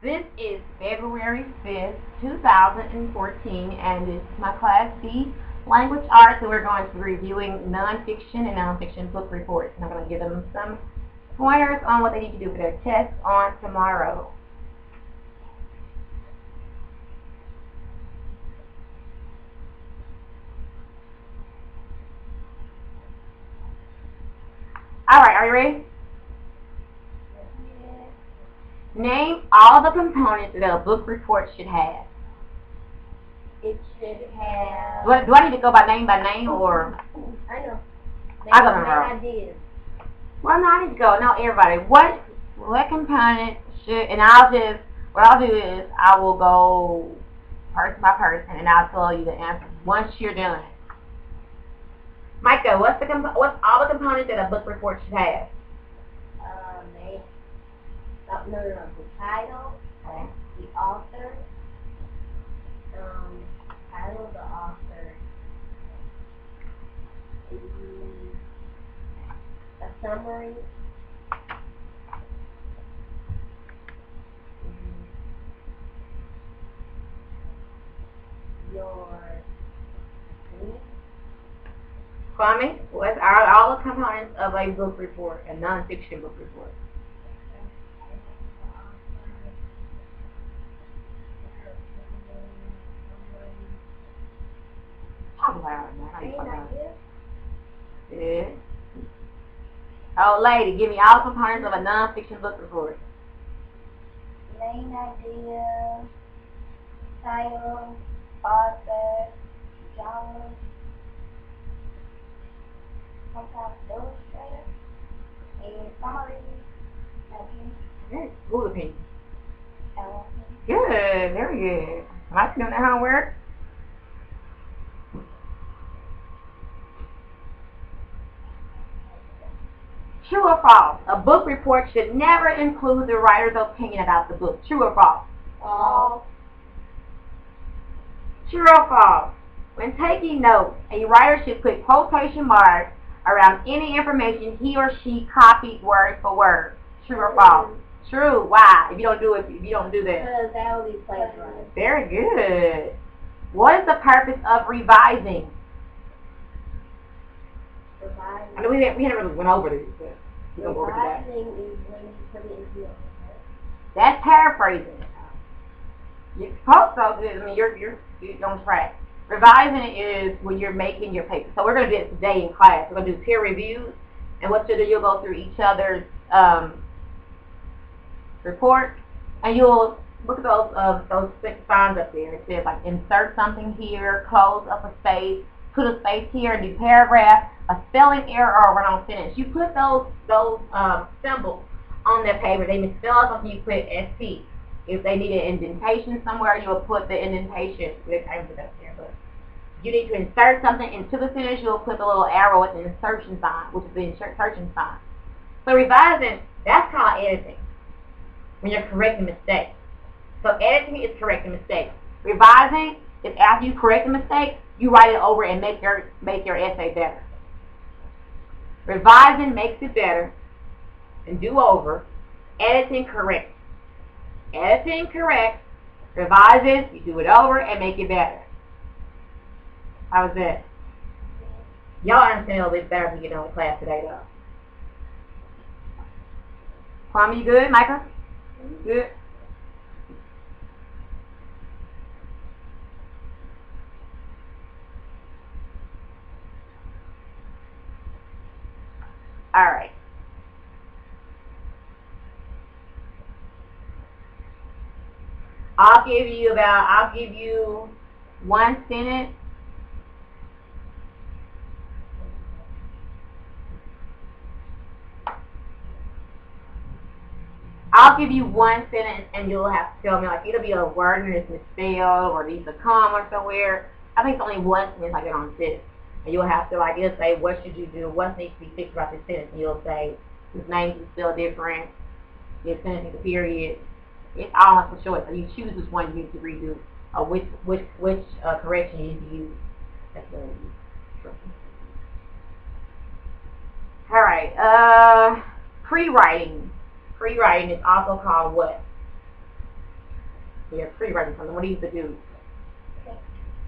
This is February 5th, 2014, and this is my Class B Language Arts, and we're going to be reviewing nonfiction and nonfiction book reports. And I'm going to give them some pointers on what they need to do for their test on tomorrow. Alright, are you ready? Name all the components that a book report should have. It should have. Do I need to go by name or? I know. I go number. Ideas. Well, no, I need to go. No, everybody. What component should? And what I'll do is I will go person by person, and I'll tell you the answer once you're done. Micah, what's all the components that a book report should have? The title, Okay. the author, title, the author, a summary, your link. Kwame, what are all the components of a book report, a nonfiction book report? Talk loud, man. Yeah. Oh, lady, give me all the components of a nonfiction book report. Main idea, title, author, genre, sometimes illustrator, and summary, Good. School opinion. LLC. Good, very good. Mike, doing their homework? True or false? A book report should never include the writer's opinion about the book. True or false? False. True or false? When taking notes, a writer should put quotation marks around any information he or she copied word for word. True or false? True. Why? If you don't do that. Because that will be plagiarized. Very good. What is the purpose of revising? Revising. I mean, we haven't really went over this, but we're going to go over that. Revising is when you put it into your paper. That's paraphrasing. You're supposed to. I mean, you're on track. Revising is when you're making your paper. So we're going to do it today in class. We're going to do peer reviews, and what you'll do, you'll go through each other's report, and you'll look at those six signs up there. It says like insert something here, close up a space, put a space here, a new paragraph, a spelling error, or a run-on sentence. You put those symbols on their paper. They misspell something, you put SP. If they need an indentation somewhere, you will put the indentation. I didn't put that there, but you need to insert something into the sentence, you'll put the little arrow with the insertion sign, which is the insertion sign. So revising, that's called editing, when you're correcting mistakes. So editing is correcting mistakes. Revising is after you correct a mistake, you write it over and make your essay better. Revising makes it better and do over. Editing corrects. Editing corrects. Revises, you do it over and make it better. How was that? Y'all understand a little bit better when you get done with class today, though. Kwame, you good? Micah? Good? Alright. I'll give you one sentence. I'll give you one sentence and you'll have to tell me, like, it'll be a word and it's misspelled or needs a comma somewhere. I think it's only one sentence I get on this. And you'll have to, like, it'll say, what should you do? What needs to be fixed about this sentence? And you'll say, his name is spelled different. His sentence needs a period. It's all multiple choice. So you choose which one you need to redo, or which correction you need to use. That's what it is. All right. Pre-writing. Pre-writing is also called what? Yeah, pre-writing something. What do you used to do?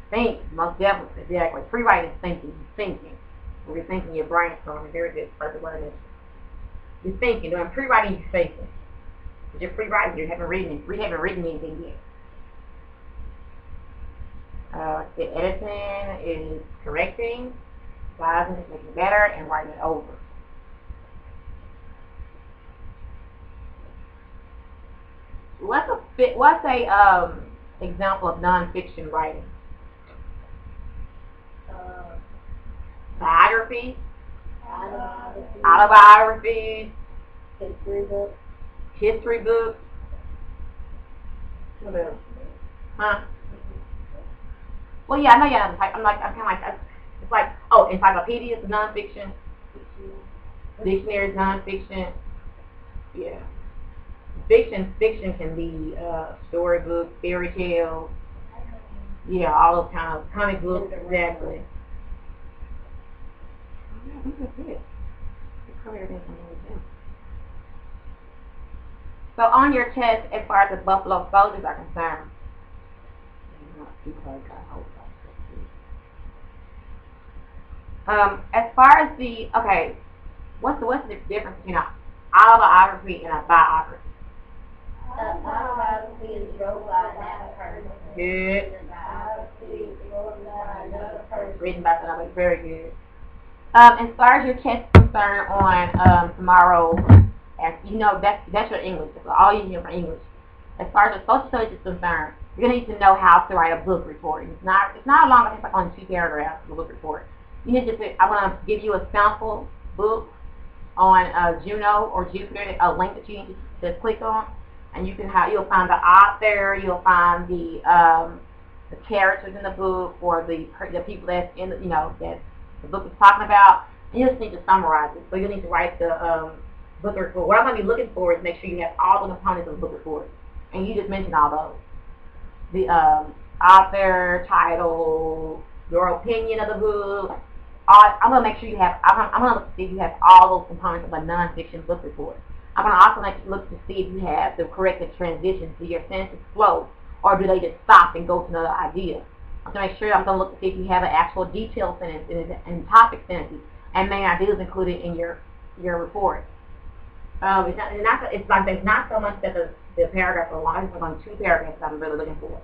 Think, most definitely, exactly. Pre-writing is thinking. Thinking. When you're thinking, you're brainstorming. Very good. Perfect word is. You're thinking. Doing pre-writing, you're thinking. But you're pre-writing, you haven't written anything yet. The editing is correcting, revising is making it better, and writing it over. What's a example of nonfiction writing? Biographies, autobiographies, history books. What else? Huh? Well, yeah, I know you're not. I'm kind of like it's like encyclopedias is nonfiction, dictionaries nonfiction. Yeah, fiction can be storybooks, fairy tales. Yeah, all those kind of comic books, exactly. Yeah, I think that's it. So on your test, as far as the Buffalo Soldiers are concerned, as far as what's the difference between an autobiography and a biography? Autobiography is wrote by another person. Good. Biography is wrote by another person. Written by another. Very good. As far as your test is concerned on tomorrow, and you know that's your English. That's all you need for English. As far as your social studies is concerned, you're gonna need to know how to write a book report. It's not long. It's like only 2 paragraphs. The book report. You need I'm gonna give you a sample book on Juno or Jupyter, a link that you need to click on, and you'll find the author, you'll find the characters in the book, or the people that's in that the book is talking about, and you just need to summarize it. So you need to write the book report. What I'm going to be looking for is make sure you have all the components of the book report, and you just mentioned all those. The author, title, your opinion of the book. I'm going to make sure you have. I'm going to see if you have all those components of a nonfiction book report. I'm going to also look to see if you have the corrective transitions. Do your sentences flow, or do they just stop and go to another idea? I'm going to make sure. I'm going to look to see if you have an actual detailed sentence and topic sentences and main ideas included in your report. It's not so much that the paragraphs are long. It's like on 2 paragraphs that I'm really looking for.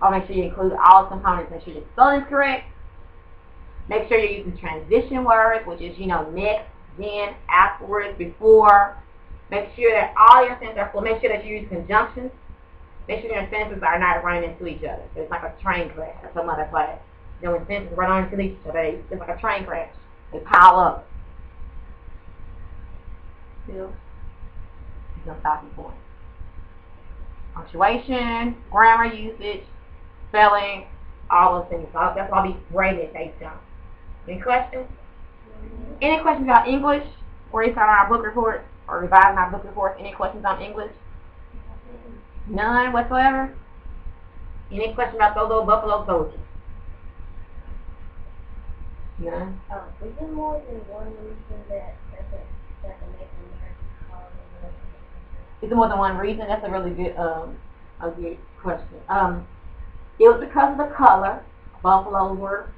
I'll make sure you include all the components. Make sure your spelling is correct. Make sure you're using transition words, which is next, then, afterwards, before. Make sure that all your sentences are full. Make sure that you use conjunctions. Make sure your sentences are not running into each other. So it's like a train crash or some other class. When sentences run into each other, it's like a train crash. They pile up. Still, there's no stopping point. Punctuation, grammar usage, spelling, all those things. So that's what I'll be grading it based on. Any questions? Any questions about English? Or anything on our book report? Or revising our book reports? Any questions on English? None whatsoever? Any questions about those little Buffalo Soldiers? None? Is there more than one reason that make American call the Is there more than one reason? That's a really good question. It was because of the color. Buffaloes were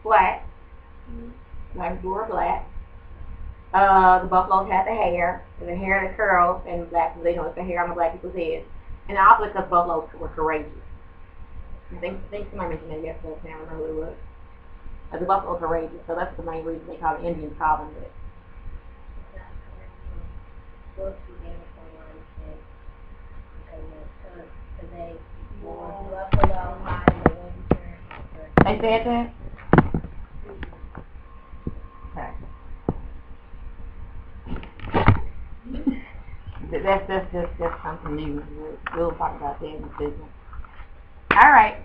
black. Black were black. The buffaloes had the hair, and the hair and the curls, and black, it's the hair on the black people's heads. And also because buffaloes were courageous. I think somebody mentioned that yesterday. I can't remember who it was. The buffaloes were courageous, so that's the main reason they call the Indians call them that. They said that? Okay. That's something new. We'll talk about that in the business. All right.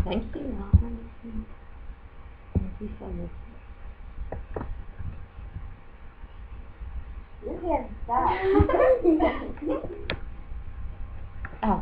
Thank you. Thank you so much. You can't stop. Oh.